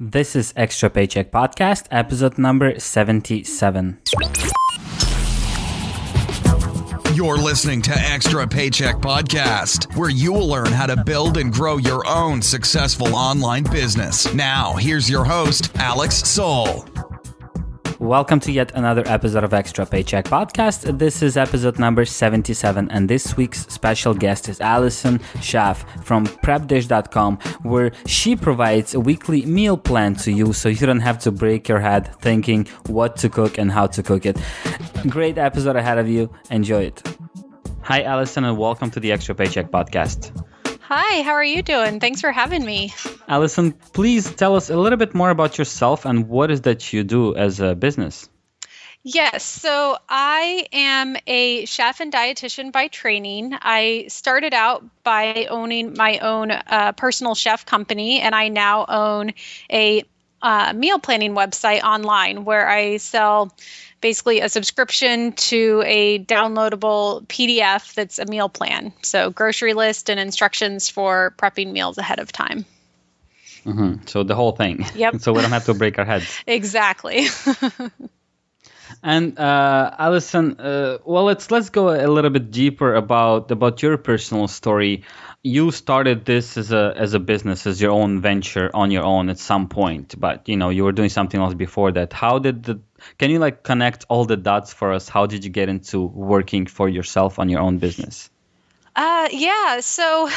This is Extra Paycheck Podcast, episode number 77. You're listening to Extra Paycheck Podcast, where you will learn how to build and grow your own successful online business. Now, here's your host, Alex Soul. Welcome to yet another episode of Extra Paycheck Podcast. This is episode number 77, and this week's special guest is Allison Schaaf from prepdish.com, where she provides a weekly meal plan to you so you don't have to break your head thinking what to cook and how to cook it. Great episode ahead of you. Enjoy it. Hi, Allison, and welcome to the Extra Paycheck Podcast. Hi, how are you doing? Thanks for having me. Allison, please tell us a little bit more about yourself and what is that you do as a business. Yes, so I am a chef and dietitian by training. I started out by owning my own personal chef company, and I now own a meal planning website online where I sell basically a subscription to a downloadable PDF that's a meal plan. So grocery list and instructions for prepping meals ahead of time. Mm-hmm. So the whole thing. Yep. So we don't have to break our heads. Exactly. And Allison, let's go a little bit deeper about your personal story. You started this as a business, as your own venture on your own at some point, but you were doing something else before that. Can you connect all the dots for us? How did you get into working for yourself on your own business? So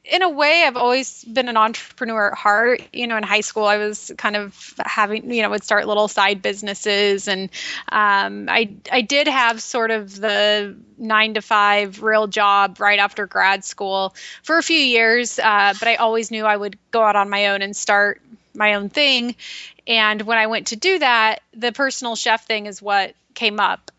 in a way, I've always been an entrepreneur at heart. In high school, I was kind of having, would start little side businesses. And I did have sort of the 9-to-5 real job right after grad school for a few years. But I always knew I would go out on my own and start my own thing. And when I went to do that, the personal chef thing is what came up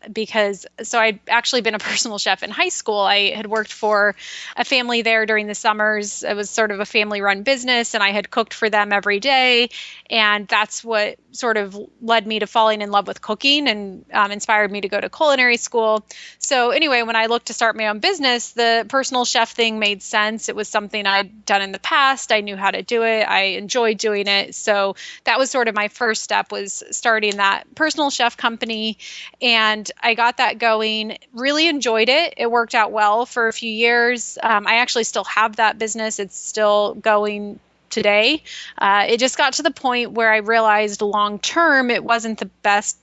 so I'd actually been a personal chef in high school. I had worked for a family there during the summers. It was sort of a family-run business, and I had cooked for them every day. And that's what sort of led me to falling in love with cooking and inspired me to go to culinary school. So anyway, when I looked to start my own business, the personal chef thing made sense. It was something I'd done in the past. I knew how to do it. I enjoyed doing it. So that was sort of my first step, was starting that personal chef company. And I got that going, really enjoyed it. It worked out well for a few years. I actually still have that business. It's still going today. It just got to the point where I realized long term it wasn't the best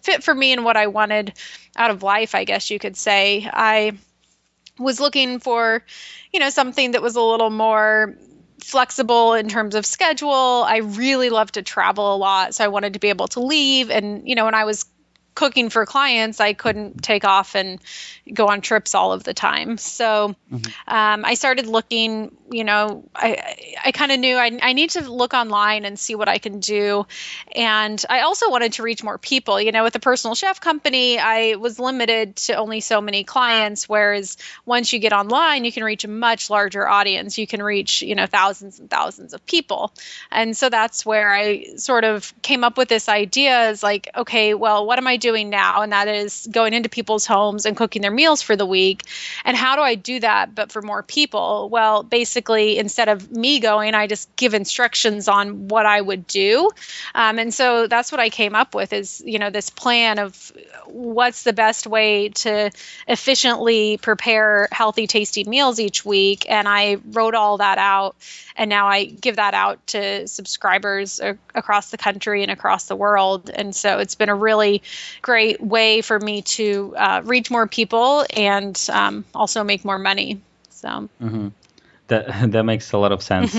fit for me and what I wanted out of life, I guess you could say. I was looking for, something that was a little more flexible in terms of schedule. I really love to travel a lot, so I wanted to be able to leave. And, when I was cooking for clients, I couldn't take off and go on trips all of the time. So I started looking, I kind of knew I need to look online and see what I can do. And I also wanted to reach more people. With the personal chef company, I was limited to only so many clients, whereas once you get online, you can reach a much larger audience. You can reach, thousands and thousands of people. And so that's where I sort of came up with this idea is okay, well, what am I doing now? And that is going into people's homes and cooking their meals for the week. And how do I do that, but for more people? Well, basically, instead of me going, I just give instructions on what I would do. And so that's what I came up with is, this plan of what's the best way to efficiently prepare healthy, tasty meals each week. And I wrote all that out. And now I give that out to subscribers across the country and across the world. And so it's been a really great way for me to reach more people and also make more money. So that makes a lot of sense.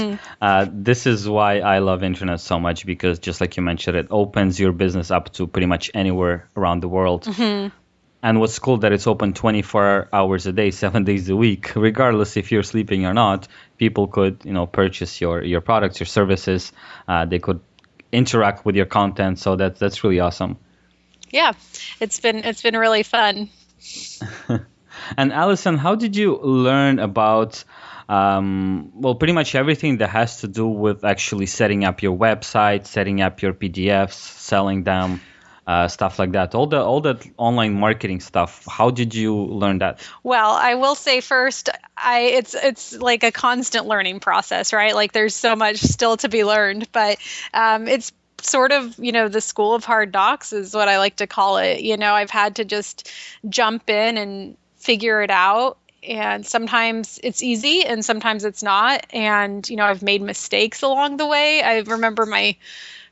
This is why I love internet so much, because just like you mentioned, it opens your business up to pretty much anywhere around the world. And what's cool that it's open 24 hours a day, 7 days a week, regardless if you're sleeping or not. People could, purchase your products, your services. They could interact with your content. So that's really awesome. Yeah, it's been really fun. And Allison, how did you learn about pretty much everything that has to do with actually setting up your website, setting up your PDFs, selling them? stuff like that. All that online marketing stuff. How did you learn that? Well, I will say first, it's like a constant learning process, right? Like there's so much still to be learned, but it's sort of, the school of hard knocks is what I like to call it. I've had to just jump in and figure it out. And sometimes it's easy and sometimes it's not. And, I've made mistakes along the way. I remember my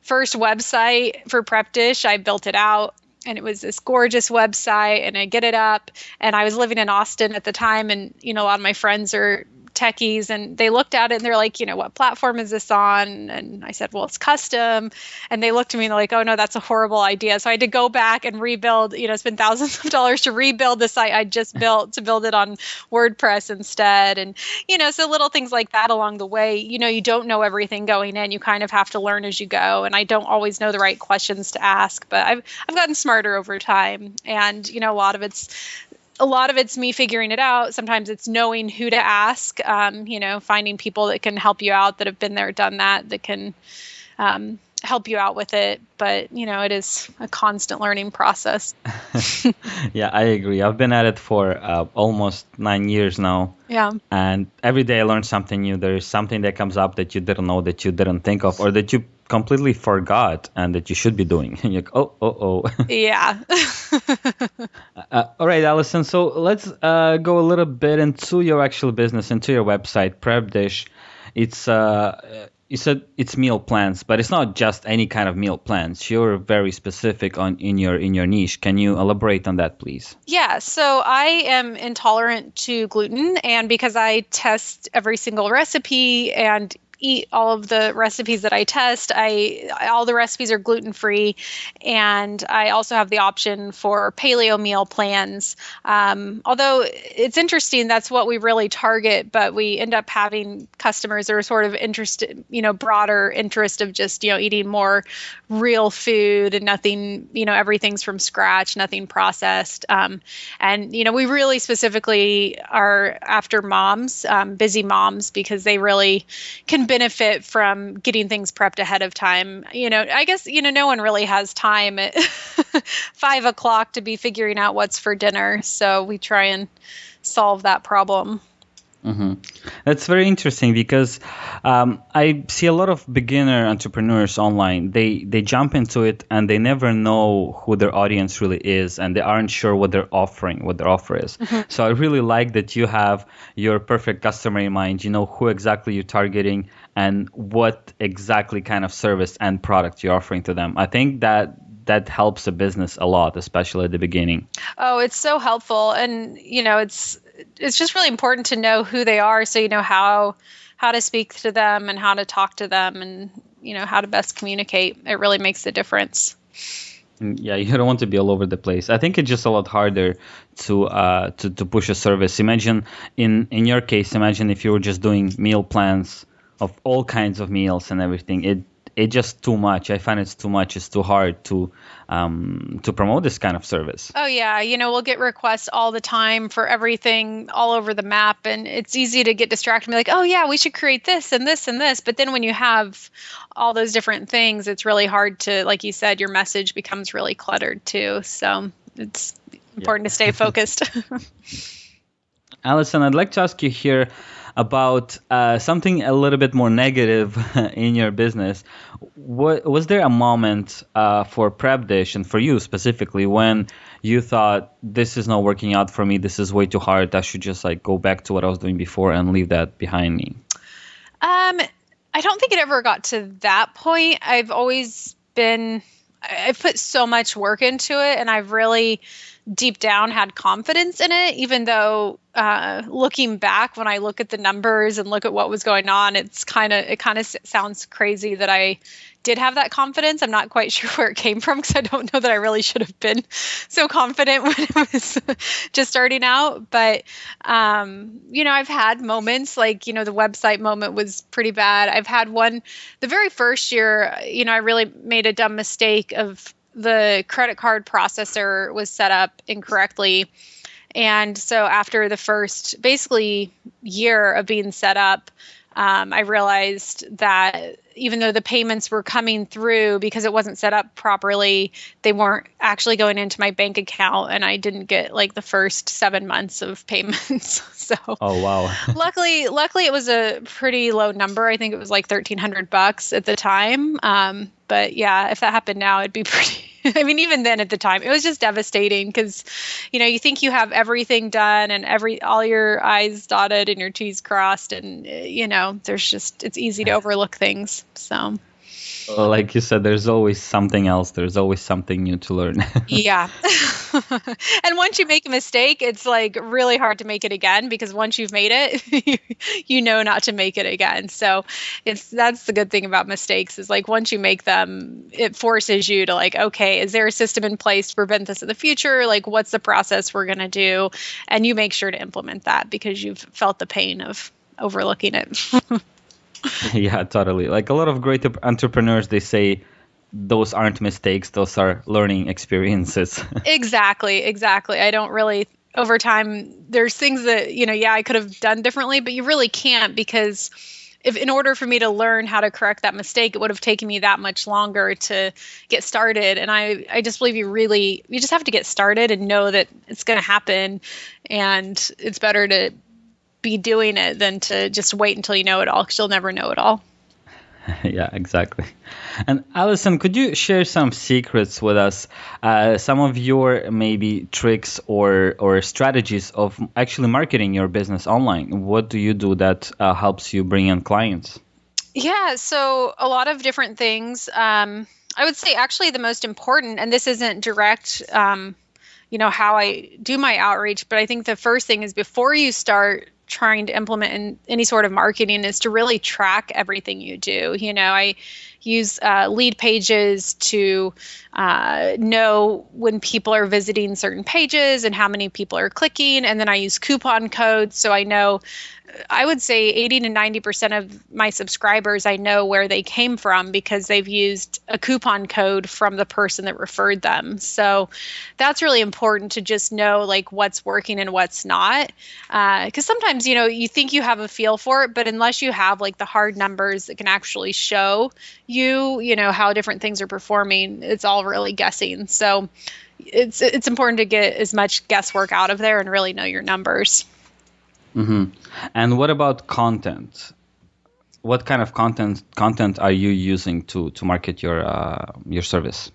first website for Prep Dish, I built it out and it was this gorgeous website and I get it up and I was living in Austin at the time. And, a lot of my friends are techies and they looked at it and they're like, what platform is this on? And I said, well, it's custom. And they looked at me and they're like, oh no, that's a horrible idea. So I had to go back and rebuild, spend thousands of dollars to rebuild the site I just built to build it on WordPress instead. And, so little things like that along the way, you don't know everything going in. You kind of have to learn as you go. And I don't always know the right questions to ask, but I've gotten smarter over time. And, a lot of it's me figuring it out. Sometimes it's knowing who to ask, finding people that can help you out, that have been there, done that can help you out with it. But, it is a constant learning process. Yeah, I agree. I've been at it for almost 9 years now. Yeah. And every day I learn something new. There is something that comes up that you didn't know, that you didn't think of, or that you completely forgot and that you should be doing. And you're like, oh. Yeah. All right, Allison. So let's go a little bit into your actual business, into your website, Prep Dish. It's you said it's meal plans, but it's not just any kind of meal plans. You're very specific in your niche. Can you elaborate on that, please? Yeah. So I am intolerant to gluten, and because I test every single recipe and eat all of the recipes that I test, all the recipes are gluten-free, and I also have the option for paleo meal plans. Although it's interesting, that's what we really target, but we end up having customers that are sort of interested, broader interest of just, eating more real food and nothing, everything's from scratch, nothing processed. And, we really specifically are after moms, busy moms, because they really can benefit from getting things prepped ahead of time. I guess, no one really has time at 5 o'clock to be figuring out what's for dinner. So we try and solve that problem. Mm-hmm. That's very interesting because I see a lot of beginner entrepreneurs online. They jump into it and they never know who their audience really is, and they aren't sure what they're offering, what their offer is. Mm-hmm. So I really like that you have your perfect customer in mind. You know who exactly you're targeting and what exactly kind of service and product you're offering to them. I think that helps a business a lot, especially at the beginning. Oh, it's so helpful. And, it's just really important to know who they are, so you know how to speak to them and how to talk to them and, how to best communicate. It really makes a difference. Yeah, you don't want to be all over the place. I think it's just a lot harder to push a service. Imagine in your case, imagine if you were just doing meal plans of all kinds of meals and everything. It's just too much. I find it's too much. It's too hard to promote this kind of service. Oh yeah, we'll get requests all the time for everything all over the map, and it's easy to get distracted and be like, oh yeah, we should create this and this and this. But then when you have all those different things, it's really hard to, like you said, your message becomes really cluttered too. So it's important to stay focused. Allison, I'd like to ask you here about something a little bit more negative in your business. Was there a moment for Prep Dish and for you specifically when you thought, this is not working out for me, this is way too hard, I should just go back to what I was doing before and leave that behind me? I don't think it ever got to that point. I've put so much work into it, and I've really deep down had confidence in it, even though looking back, when I look at the numbers and look at what was going on, it kind of sounds crazy that I did have that confidence. I'm not quite sure where it came from, because I don't know that I really should have been so confident when it was just starting out. But, I've had moments like, the website moment was pretty bad. I've had one, the very first year, I really made a dumb mistake of the credit card processor was set up incorrectly. And so after the first basically year of being set up, I realized that even though the payments were coming through, because it wasn't set up properly, they weren't actually going into my bank account, and I didn't get like the first 7 months of payments. So Oh, wow. luckily it was a pretty low number. I think it was like $1,300 at the time. But yeah, if that happened now, it'd be pretty. I mean, even then at the time, it was just devastating because, you think you have everything done and all your I's dotted and your T's crossed, and it's easy to overlook things. So. Well, like you said, there's always something else. There's always something new to learn. Yeah. And once you make a mistake, it's like really hard to make it again, because once you've made it, you know not to make it again. So that's the good thing about mistakes, is like once you make them, it forces you to like, okay, is there a system in place to prevent this in the future? Like, what's the process we're going to do? And you make sure to implement that because you've felt the pain of overlooking it. Yeah, totally. Like a lot of great entrepreneurs, they say those aren't mistakes, those are learning experiences. Exactly. I don't really, over time, there's things that, I could have done differently, but you really can't, because if in order for me to learn how to correct that mistake, it would have taken me that much longer to get started. And I just believe you just have to get started and know that it's going to happen. And it's better to be doing it than to just wait until you know it all, because you'll never know it all. Yeah, exactly. And Allison, could you share some secrets with us, some of your maybe tricks or strategies of actually marketing your business online? What do you do that helps you bring in clients? Yeah, so a lot of different things. I would say actually the most important, and this isn't direct, how I do my outreach, but I think the first thing is, before you start trying to implement in any sort of marketing, is to really track everything you do. I use lead pages to know when people are visiting certain pages and how many people are clicking. And then I use coupon codes. So I know, I would say 80 to 90% of my subscribers, I know where they came from because they've used a coupon code from the person that referred them. So that's really important to just know like what's working and what's not. Because sometimes, you think you have a feel for it, but unless you have like the hard numbers that can actually show you how different things are performing, it's all really guessing. So it's important to get as much guesswork out of there and really know your numbers. Mm-hmm. And what about content? What kind of content are you using to market your service?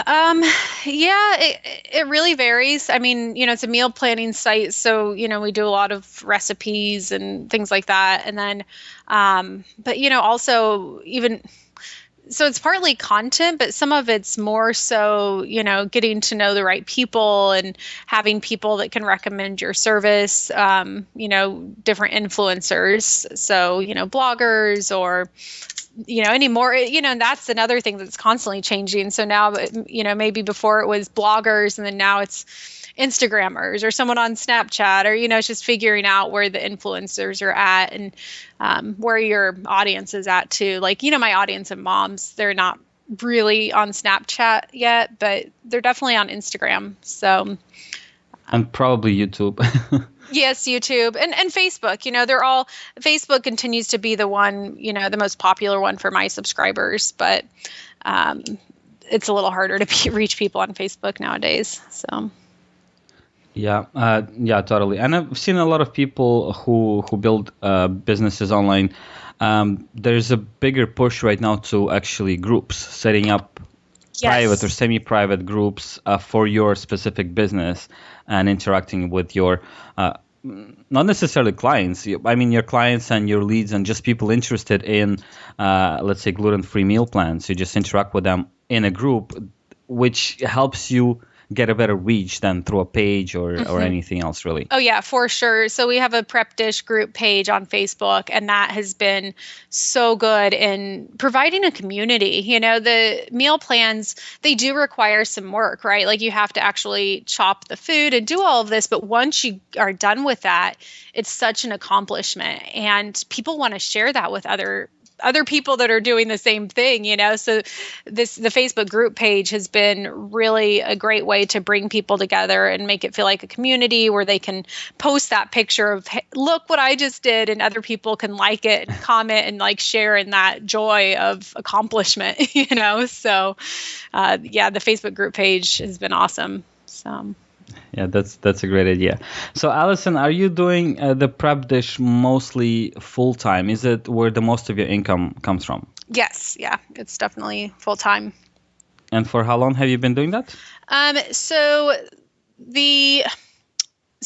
Yeah, it really varies. I mean, it's a meal planning site, so we do a lot of recipes and things like that. And then, but also even. So it's partly content, but some of it's more so, getting to know the right people and having people that can recommend your service, different influencers. So, bloggers or, any more, and that's another thing that's constantly changing. So now, maybe before it was bloggers, and then now it's Instagrammers or someone on Snapchat, or, it's just figuring out where the influencers are at and where your audience is at too. Like, my audience of moms, they're not really on Snapchat yet, but they're definitely on Instagram. So, and probably YouTube. Yes, YouTube and Facebook, they're all, Facebook continues to be the one, the most popular one for my subscribers, but it's a little harder to reach people on Facebook nowadays. So. Yeah, totally. And I've seen a lot of people who build businesses online. There's a bigger push right now to actually groups, setting up private or semi-private groups for your specific business and interacting with your, not necessarily clients. I mean, your clients and your leads and just people interested in, let's say, gluten-free meal plans. You just interact with them in a group, which helps you get a better reach than through a page or anything else, really. Oh, yeah, for sure. So we have a Prep Dish group page on Facebook, and that has been so good in providing a community. The meal plans, they do require some work, right? Like you have to actually chop the food and do all of this. But once you are done with that, it's such an accomplishment. And people want to share that with other other people that are doing the same thing, so the Facebook group page has been really a great way to bring people together and make it feel like a community where they can post that picture of, hey, look what I just did, and other people can like it and comment and like share in that joy of accomplishment. So the Facebook group page has been awesome. So yeah, that's a great idea. So Allison, are you doing the Prep Dish mostly full time? Is it where the most of your income comes from? Yes, yeah, it's definitely full time. And for how long have you been doing that? So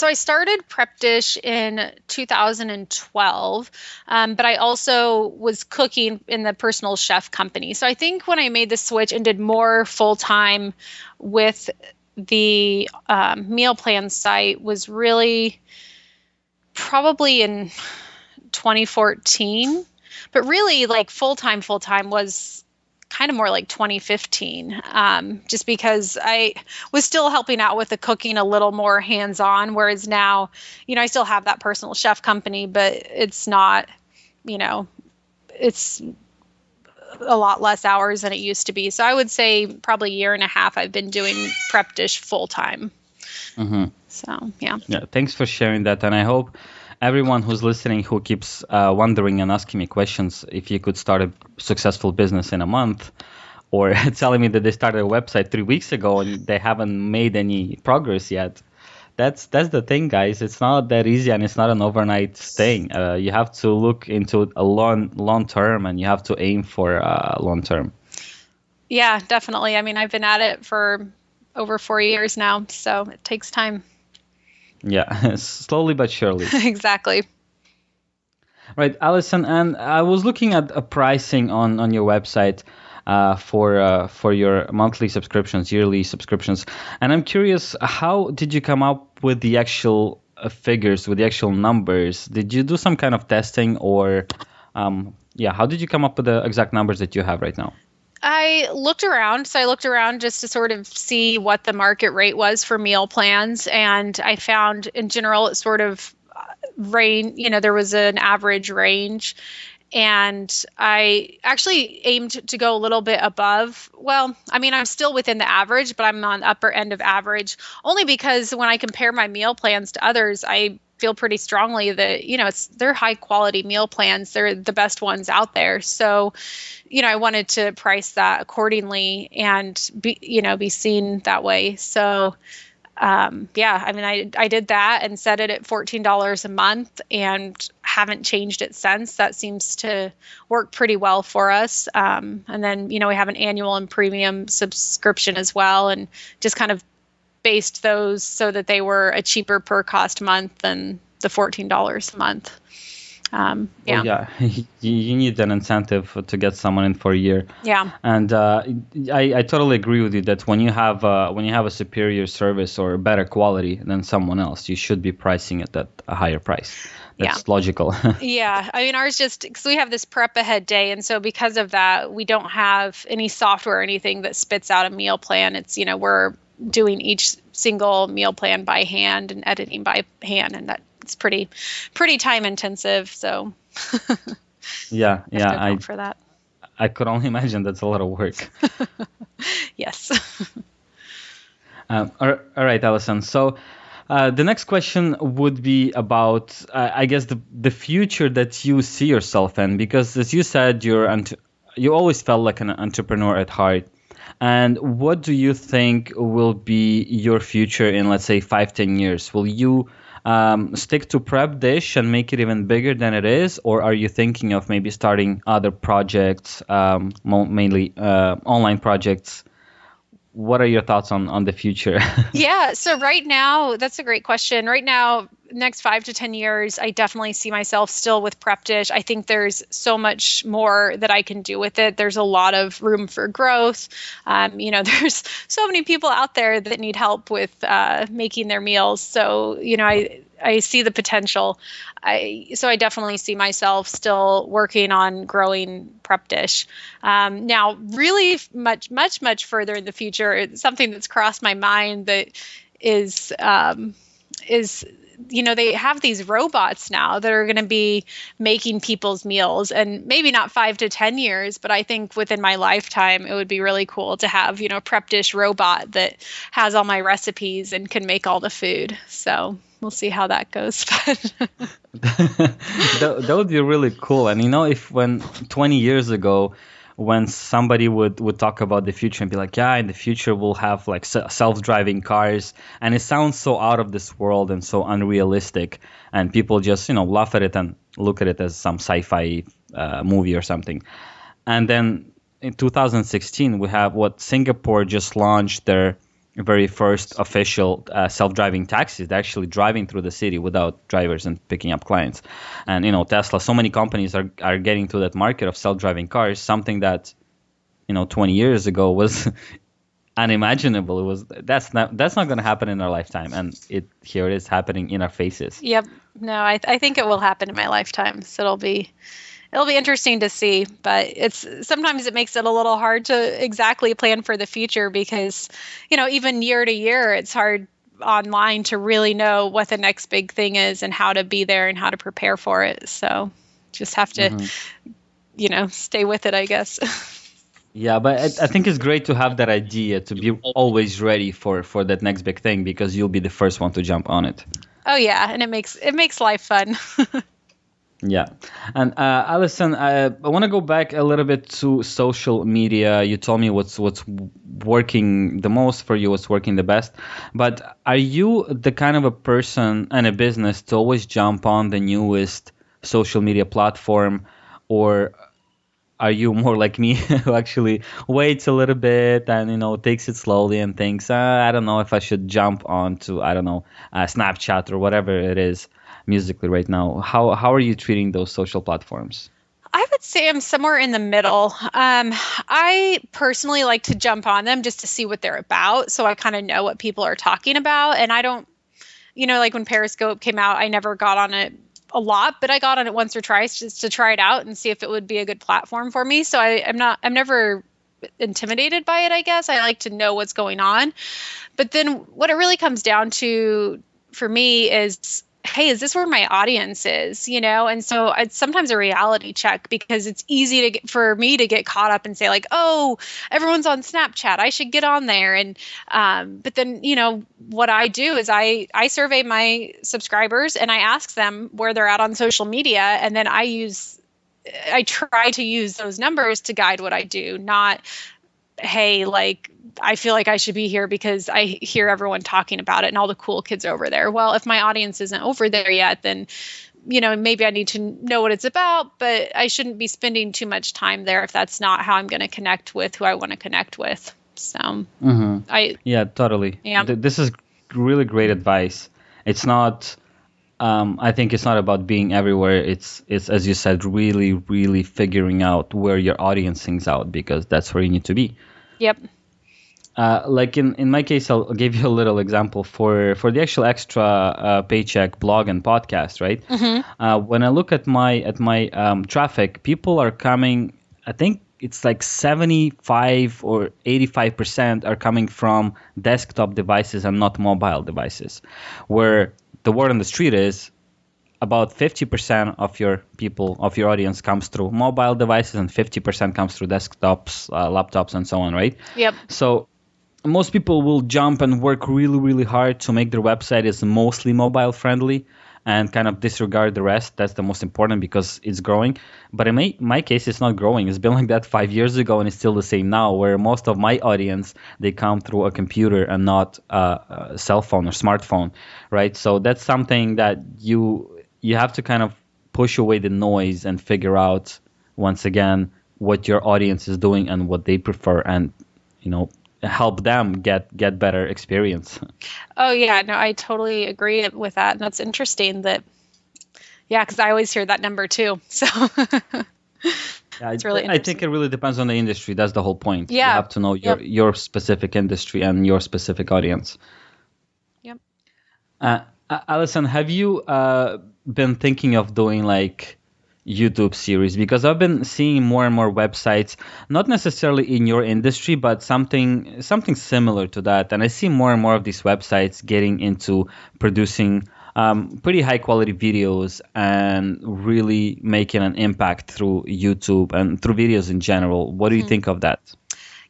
I started Prep Dish in 2012, but I also was cooking in the personal chef company. So I think when I made the switch and did more full time with the meal plan site was really probably in 2014, but really like full-time was kind of more like 2015, just because I was still helping out with the cooking a little more hands-on, whereas now, I still have that personal chef company, but it's not, it's a lot less hours than it used to be. So I would say probably a year and a half I've been doing Prep Dish full time. Mm-hmm. So, yeah. Yeah. Thanks for sharing that. And I hope everyone who's listening who keeps wondering and asking me questions, if you could start a successful business in a month, or telling me that they started a website 3 weeks ago and they haven't made any progress yet. That's the thing, guys. It's not that easy, and it's not an overnight thing. You have to look into a long term, and you have to aim for long term. Yeah, definitely. I mean, I've been at it for over 4 years now, so it takes time. Yeah, slowly but surely. Exactly. Right, Allison, and I was looking at a pricing on your website for your monthly subscriptions, yearly subscriptions, and I'm curious, how did you come up with the actual figures, with the actual numbers? Did you do some kind of testing, or how did you come up with the exact numbers that you have right now? I looked around. So I looked around just to sort of see what the market rate was for meal plans, and I found in general it sort of there was an average range. And I actually aimed to go a little bit above. Well, I mean, I'm still within the average, but I'm on the upper end of average, only because when I compare my meal plans to others, I feel pretty strongly that, they're high quality meal plans. They're the best ones out there. So, I wanted to price that accordingly and be seen that way. So, I mean, I did that and set it at $14 a month and haven't changed it since. That seems to work pretty well for us. And then, we have an annual and premium subscription as well, and just kind of based those so that they were a cheaper per cost month than the $14 a month. Well, you need an incentive to get someone in for a year. Yeah. And I totally agree with you that when you have a superior service or better quality than someone else, you should be pricing it at a higher price. That's logical. Yeah. I mean, ours because we have this prep ahead day. And so because of that, we don't have any software or anything that spits out a meal plan. It's, we're doing each single meal plan by hand and editing by hand. And it's pretty time intensive. So yeah, for that. I could only imagine that's a lot of work. Yes. All right, Allison. So the next question would be about, I guess, the future that you see yourself in, because as you said, you always felt like an entrepreneur at heart. And what do you think will be your future in, let's say, 5-10 years? Will you stick to Prep Dish and make it even bigger than it is? Or are you thinking of maybe starting other projects, mainly online projects? What are your thoughts on the future? Yeah. So right now, that's a great question. Right now, next 5 to 10 years, I definitely see myself still with Prep Dish. I think there's so much more that I can do with it. There's a lot of room for growth. There's so many people out there that need help with making their meals. So, I see the potential. So I definitely see myself still working on growing Prep Dish. Now, really much further in the future, it's something that's crossed my mind that is is, they have these robots now that are going to be making people's meals, and maybe not 5 to 10 years, but I think within my lifetime, it would be really cool to have, a prep dish robot that has all my recipes and can make all the food. So we'll see how that goes. That would be really cool. And if when 20 years ago, when somebody would talk about the future and be like, yeah, in the future we'll have like self-driving cars, and it sounds so out of this world and so unrealistic, and people just laugh at it and look at it as some sci-fi movie or something. And then in 2016 we have Singapore just launched their very first official self-driving taxis. They're actually driving through the city without drivers and picking up clients. And Tesla, so many companies are getting to that market of self-driving cars, something that 20 years ago was unimaginable. That's not going to happen in our lifetime, and here it is happening in our faces. Yep. No, I think it will happen in my lifetime. So it'll be interesting to see, but sometimes it makes it a little hard to exactly plan for the future because, even year to year, it's hard online to really know what the next big thing is and how to be there and how to prepare for it. So just have to, stay with it, I guess. Yeah, but I think it's great to have that idea, to be always ready for that next big thing, because you'll be the first one to jump on it. Oh yeah, and it makes life fun. Yeah. And Allison, I want to go back a little bit to social media. You told me what's working the most for you, what's working the best. But are you the kind of a person and a business to always jump on the newest social media platform, or are you more like me who actually waits a little bit and takes it slowly and thinks, I don't know if I should jump on to, Snapchat or whatever it is musically right now? How are you treating those social platforms? I would say I'm somewhere in the middle. I personally like to jump on them just to see what they're about, so I kind of know what people are talking about. And I don't, like when Periscope came out, I never got on it a lot, but I got on it once or twice just to try it out and see if it would be a good platform for me. So I'm never intimidated by it, I guess. I like to know what's going on. But then what it really comes down to for me is, hey, is this where my audience is? And so it's sometimes a reality check, because it's easy for me to get caught up and say like, oh, everyone's on Snapchat, I should get on there. And but then, what I do is I survey my subscribers and I ask them where they're at on social media. And then I try to use those numbers to guide what I do, not, hey, like, I feel like I should be here because I hear everyone talking about it and all the cool kids are over there. Well, if my audience isn't over there yet, then, maybe I need to know what it's about, but I shouldn't be spending too much time there if that's not how I'm going to connect with who I want to connect with. So yeah, totally. Yeah. This is really great advice. It's not, I think it's not about being everywhere. It's as you said, really, really figuring out where your audience hangs out, because that's where you need to be. Yep. Like in my case, I'll give you a little example for the actual extra Paycheck blog and podcast, right? Mm-hmm. When I look at my traffic, people are coming, I think it's like 75 or 85% are coming from desktop devices and not mobile devices, where the word on the street is about 50% of your audience comes through mobile devices and 50% comes through desktops, laptops, and so on, right? Yep. So most people will jump and work really, really hard to make their website is mostly mobile friendly and kind of disregard the rest. That's the most important because it's growing. But in my case, it's not growing. It's been like that 5 years ago and it's still the same now, where most of my audience, they come through a computer and not a cell phone or smartphone, right? So that's something that you have to kind of push away the noise and figure out, once again, what your audience is doing and what they prefer, and help them get better experience. Oh yeah, no, I totally agree with that. And that's interesting that, yeah, because I always hear that number too. So yeah, it's really interesting. I think it really depends on the industry. That's the whole point. Yeah. You have to know your specific industry and your specific audience. Yep. Allison, have you been thinking of doing like, YouTube series? Because I've been seeing more and more websites, not necessarily in your industry, but something similar to that. And I see more and more of these websites getting into producing pretty high quality videos and really making an impact through YouTube and through videos in general. What do you think of that?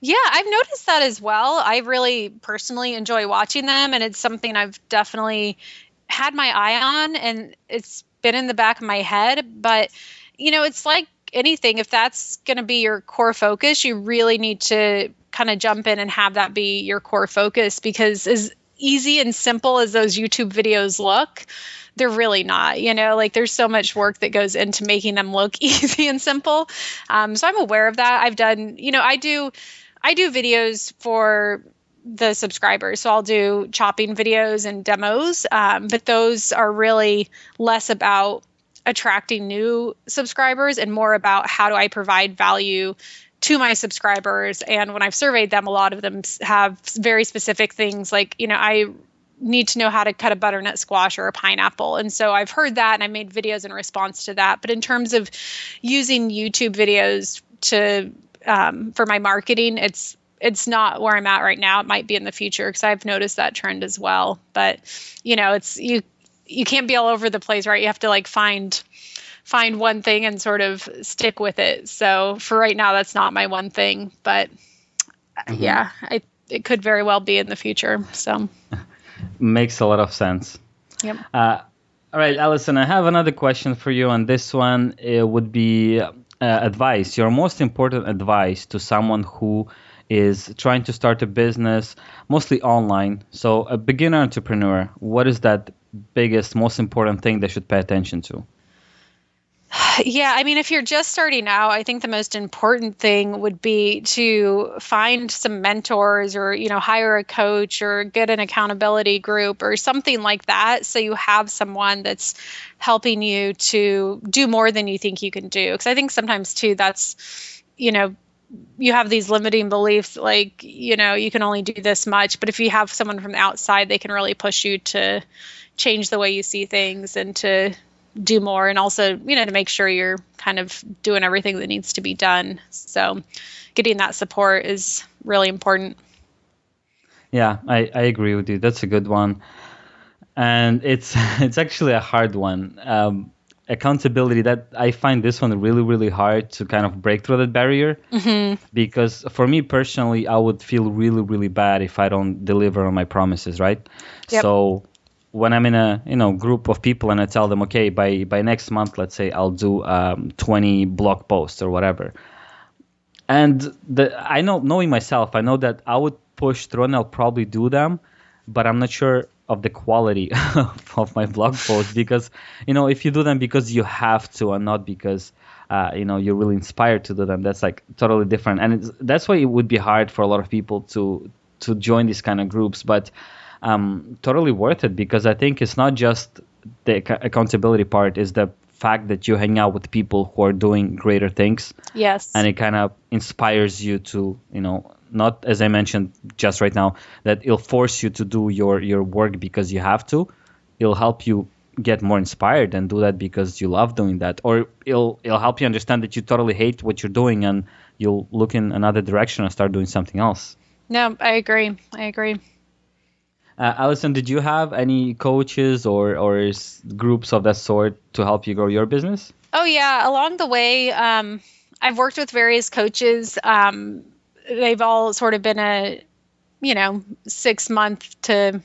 Yeah, I've noticed that as well. I really personally enjoy watching them, and it's something I've definitely had my eye on, and it's been in the back of my head. But, it's like anything. If that's going to be your core focus, you really need to kind of jump in and have that be your core focus, because as easy and simple as those YouTube videos look, they're really not, like there's so much work that goes into making them look easy and simple. So I'm aware of that. I've done, I do videos for the subscribers. So I'll do chopping videos and demos, but those are really less about attracting new subscribers and more about how do I provide value to my subscribers. And when I've surveyed them, a lot of them have very specific things like, I need to know how to cut a butternut squash or a pineapple. And so I've heard that and I made videos in response to that. But in terms of using YouTube videos to for my marketing, it's not where I'm at right now. It might be in the future because I've noticed that trend as well. But it's you can't be all over the place, right? You have to like find one thing and sort of stick with it. So for right now, that's not my one thing. But yeah, it could very well be in the future. So makes a lot of sense. Yep. All right, Allison, I have another question for you. And this one would be advice, your most important advice to someone who is trying to start a business, mostly online. So a beginner entrepreneur, what is that biggest, most important thing they should pay attention to? Yeah, I mean, if you're just starting out, I think the most important thing would be to find some mentors or, hire a coach or get an accountability group or something like that. So you have someone that's helping you to do more than you think you can do. Because I think sometimes too, that's, you have these limiting beliefs like, you can only do this much. But if you have someone from the outside, they can really push you to change the way you see things and to do more, and also, to make sure you're kind of doing everything that needs to be done. So getting that support is really important. Yeah, I agree with you. That's a good one. And it's actually a hard one. Accountability, that I find this one really, really hard to kind of break through that barrier. Because for me personally, I would feel really, really bad if I don't deliver on my promises, right? Yep. So when I'm in a group of people and I tell them, okay, by next month, let's say I'll do 20 blog posts or whatever. And I know, knowing myself, I know that I would push through and I'll probably do them, but I'm not sure of the quality of my blog posts because, if you do them because you have to and not because, you're really inspired to do them, that's like totally different. And that's why it would be hard for a lot of people to join these kind of groups. But totally worth it because I think it's not just the accountability part, is the fact that you hang out with people who are doing greater things. Yes. And it kind of inspires you to, not, as I mentioned just right now, that it'll force you to do your work because you have to. It'll help you get more inspired and do that because you love doing that. Or it'll help you understand that you totally hate what you're doing and you'll look in another direction and start doing something else. No, I agree. Allison, did you have any coaches or groups of that sort to help you grow your business? Oh, yeah. Along the way, I've worked with various coaches. They've all sort of been a, 6 month to,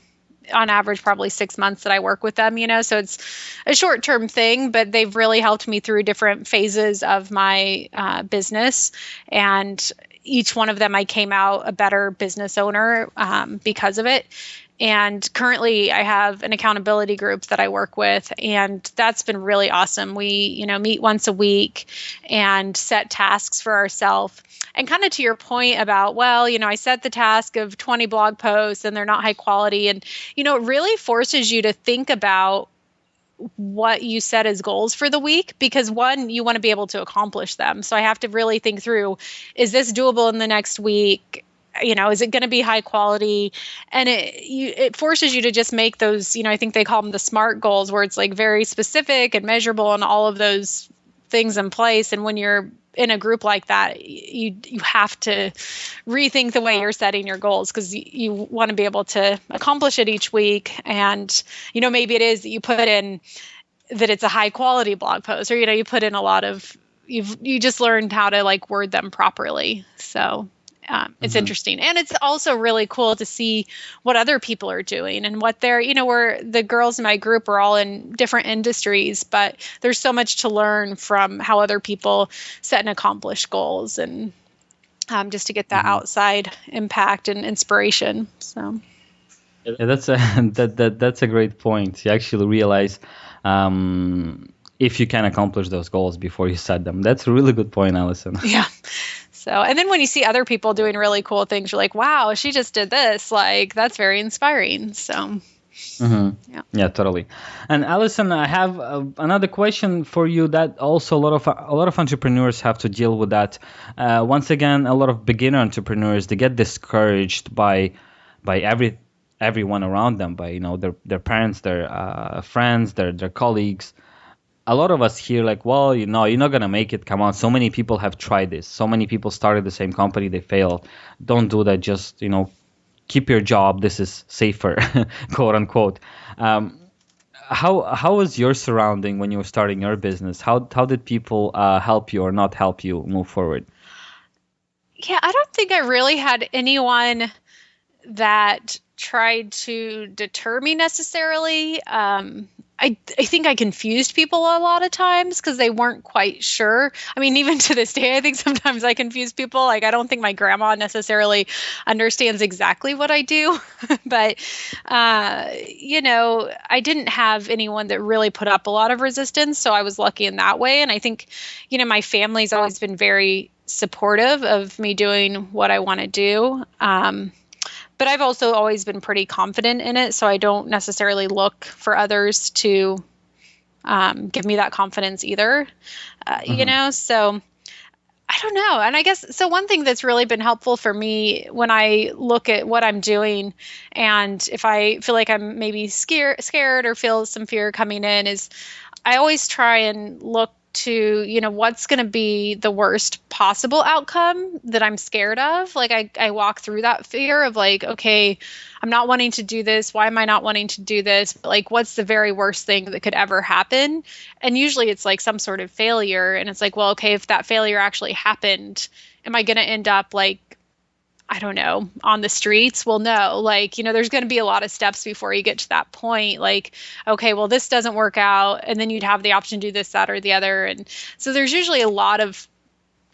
on average, probably 6 months that I work with them, so it's a short-term thing, but they've really helped me through different phases of my business. And each one of them, I came out a better business owner because of it. And currently I have an accountability group that I work with, and that's been really awesome. We, meet once a week and set tasks for ourselves. And kind of to your point about, well, I set the task of 20 blog posts and they're not high quality. And, it really forces you to think about what you set as goals for the week, because one, you want to be able to accomplish them. So I have to really think through, is this doable in the next week? Is it going to be high quality? And it forces you to just make those, I think they call them the SMART goals, where it's like very specific and measurable and all of those things in place. And when you're in a group like that, you have to rethink the way you're setting your goals, because you want to be able to accomplish it each week. And, maybe it is that you put in that it's a high quality blog post, or, you put in a lot of, you just learned how to like word them properly. So it's interesting. And it's also really cool to see what other people are doing and what they're, the girls in my group are all in different industries, but there's so much to learn from how other people set and accomplish goals, and just to get that outside impact and inspiration. So yeah, that's a great point. You actually realize if you can accomplish those goals before you set them. That's a really good point, Allison. Yeah. So, and then when you see other people doing really cool things, you're like, wow, she just did this. Like, that's very inspiring. So, yeah, totally. And Allison, I have another question for you that also a lot of entrepreneurs have to deal with that. Once again, a lot of beginner entrepreneurs, they get discouraged by everyone around them, by their parents, their friends, their colleagues. A lot of us here like, well, you're not going to make it. Come on. So many people have tried this. So many people started the same company. They failed. Don't do that. Just, keep your job. This is safer, quote unquote. How was your surrounding when you were starting your business? How did people help you or not help you move forward? Yeah, I don't think I really had anyone that tried to deter me necessarily. I think I confused people a lot of times because they weren't quite sure. I mean, even to this day, I think sometimes I confuse people. Like, I don't think my grandma necessarily understands exactly what I do. But, I didn't have anyone that really put up a lot of resistance. So I was lucky in that way. And I think, my family's always been very supportive of me doing what I want to do. But I've also always been pretty confident in it, so I don't necessarily look for others to give me that confidence either, So I don't know. And I guess, so one thing that's really been helpful for me when I look at what I'm doing, and if I feel like I'm maybe scared or feel some fear coming in, is I always try and look to, what's going to be the worst possible outcome that I'm scared of. Like I walk through that fear of like, okay, I'm not wanting to do this. Why am I not wanting to do this? But like, what's the very worst thing that could ever happen? And usually it's like some sort of failure. And it's like, well, okay, if that failure actually happened, am I going to end up like, I don't know, on the streets? Well, no, like, there's going to be a lot of steps before you get to that point. Like, okay, well, this doesn't work out. And then you'd have the option to do this, that, or the other. And so there's usually a lot of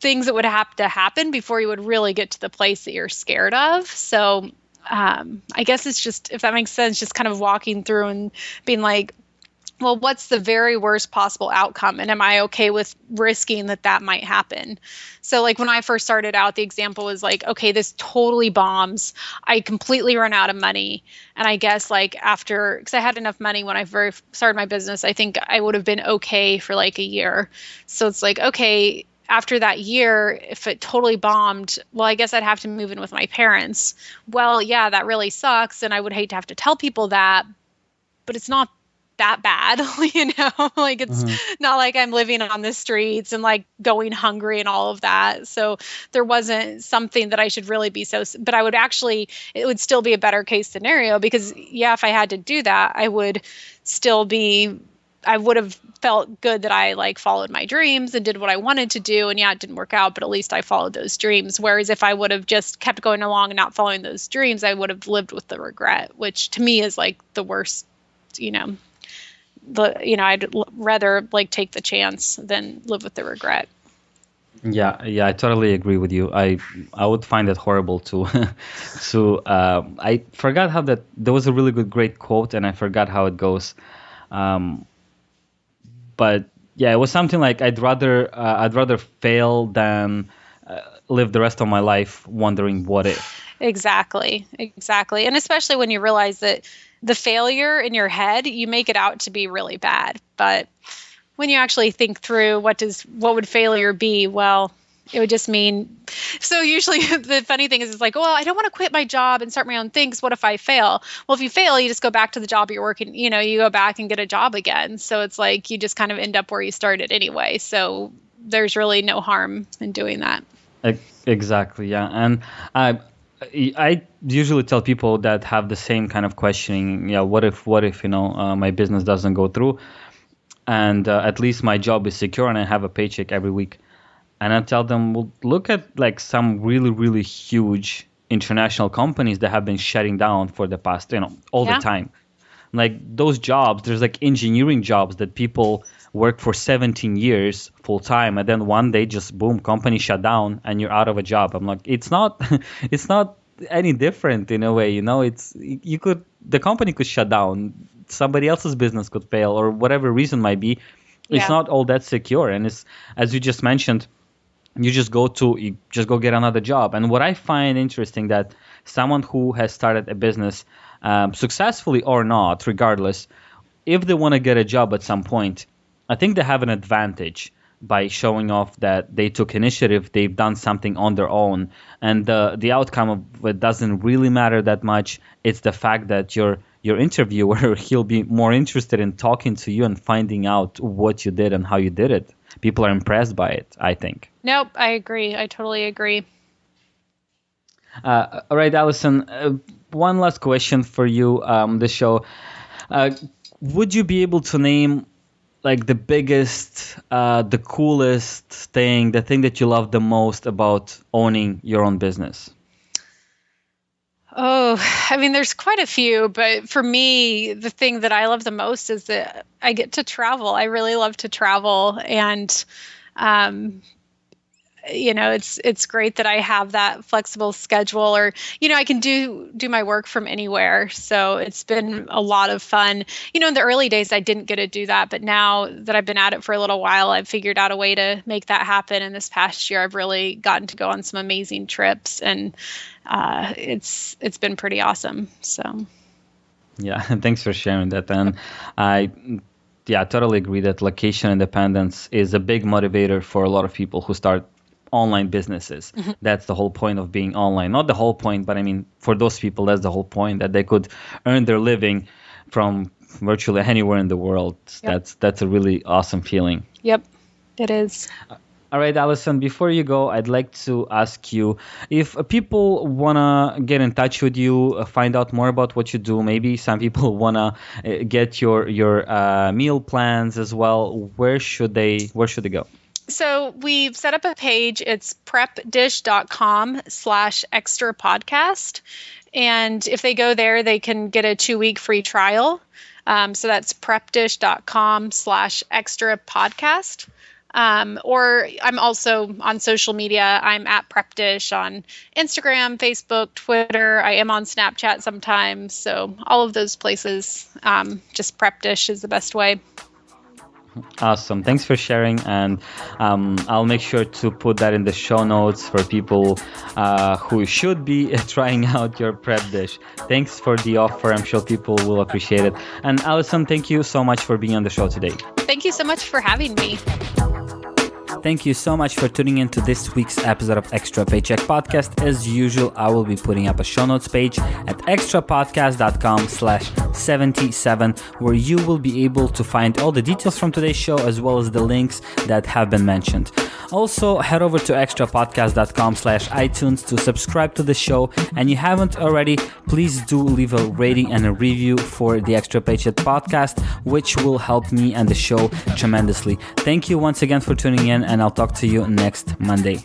things that would have to happen before you would really get to the place that you're scared of. So I guess it's just, if that makes sense, just kind of walking through and being like, well, what's the very worst possible outcome? And am I okay with risking that might happen? So like when I first started out, the example was like, okay, this totally bombs. I completely run out of money. And I guess like because I had enough money when I first started my business, I think I would have been okay for like a year. So it's like, okay, after that year, if it totally bombed, well, I guess I'd have to move in with my parents. Well, yeah, that really sucks. And I would hate to have to tell people that, but it's not that bad, like it's not like I'm living on the streets and like going hungry and all of that. So there wasn't something that I should really be but it would still be a better case scenario, because yeah, if I had to do that, I would have felt good that I like followed my dreams and did what I wanted to do. And yeah, it didn't work out, but at least I followed those dreams. Whereas if I would have just kept going along and not following those dreams, I would have lived with the regret, which to me is like the worst, I'd rather like take the chance than live with the regret. Yeah, I totally agree with you. I would find it horrible to I forgot how there was a really great quote, and I forgot how it goes. But yeah, it was something like I'd rather fail than live the rest of my life wondering what if. Exactly. And especially when you realize that the failure in your head, you make it out to be really bad. But when you actually think through what would failure be? Well, It would just mean, so usually the funny thing is, it's like, well, I don't want to quit my job and start my own thing, 'cause what if I fail? Well, if you fail, you just go back to the job you're working, you go back and get a job again. So it's like, you just kind of end up where you started anyway. So there's really no harm in doing that. Exactly, yeah. And I usually tell people that have the same kind of questioning, what if, my business doesn't go through, and at least my job is secure and I have a paycheck every week. And I tell them, well, look at like some really, really huge international companies that have been shutting down for the past, all the time. Like those jobs, there's like engineering jobs that people work for 17 years full time, and then one day just boom, company shut down and you're out of a job. I'm like, it's not any different in a way, the company could shut down, somebody else's business could fail, or whatever reason might be. It's not all that secure. And it's, as you just mentioned, you just go get another job. And what I find interesting, that someone who has started a business successfully or not, regardless, if they want to get a job at some point, I think they have an advantage by showing off that they took initiative, they've done something on their own, and the outcome of it doesn't really matter that much. It's the fact that your interviewer, he'll be more interested in talking to you and finding out what you did and how you did it. People are impressed by it, I think. Nope, I agree. I totally agree. All right, Allison, one last question for you, the show. Would you be able to name like the biggest, the coolest thing, the thing that you love the most about owning your own business? Oh, I mean, there's quite a few, but for me, the thing that I love the most is that I get to travel. I really love to travel, and it's great that I have that flexible schedule, or I can do my work from anywhere. So it's been a lot of fun. In the early days, I didn't get to do that, but now that I've been at it for a little while, I've figured out a way to make that happen. And this past year, I've really gotten to go on some amazing trips, and it's been pretty awesome. So yeah, thanks for sharing that. And I totally agree that location independence is a big motivator for a lot of people who start online businesses. Mm-hmm. That's the whole point of being online. Not the whole point, but I mean, for those people, that's the whole point, that they could earn their living from virtually anywhere in the world. Yep. That's a really awesome feeling. Yep, it is. All right, Allison, before you go, I'd like to ask you, if people want to get in touch with you, find out more about what you do, maybe some people want to get your meal plans as well, where should they go? So we've set up a page. It's prepdish.com/extra podcast. And if they go there, they can get a 2-week free trial. So that's prepdish.com/extra podcast. Or I'm also on social media. I'm at PrepDish on Instagram, Facebook, Twitter. I am on Snapchat sometimes. So all of those places, just PrepDish is the best way. Awesome. Thanks for sharing. And I'll make sure to put that in the show notes for people who should be trying out your prep dish. Thanks for the offer. I'm sure people will appreciate it. And Allison, thank you so much for being on the show today. Thank you so much for having me. Thank you so much for tuning in to this week's episode of Extra Paycheck Podcast. As usual, I will be putting up a show notes page at extrapodcast.com/77, where you will be able to find all the details from today's show as well as the links that have been mentioned. Also, head over to extrapodcast.com/iTunes to subscribe to the show. And you haven't already, please do leave a rating and a review for the Extra Paycheck Podcast, which will help me and the show tremendously. Thank you once again for tuning in, and I'll talk to you next Monday.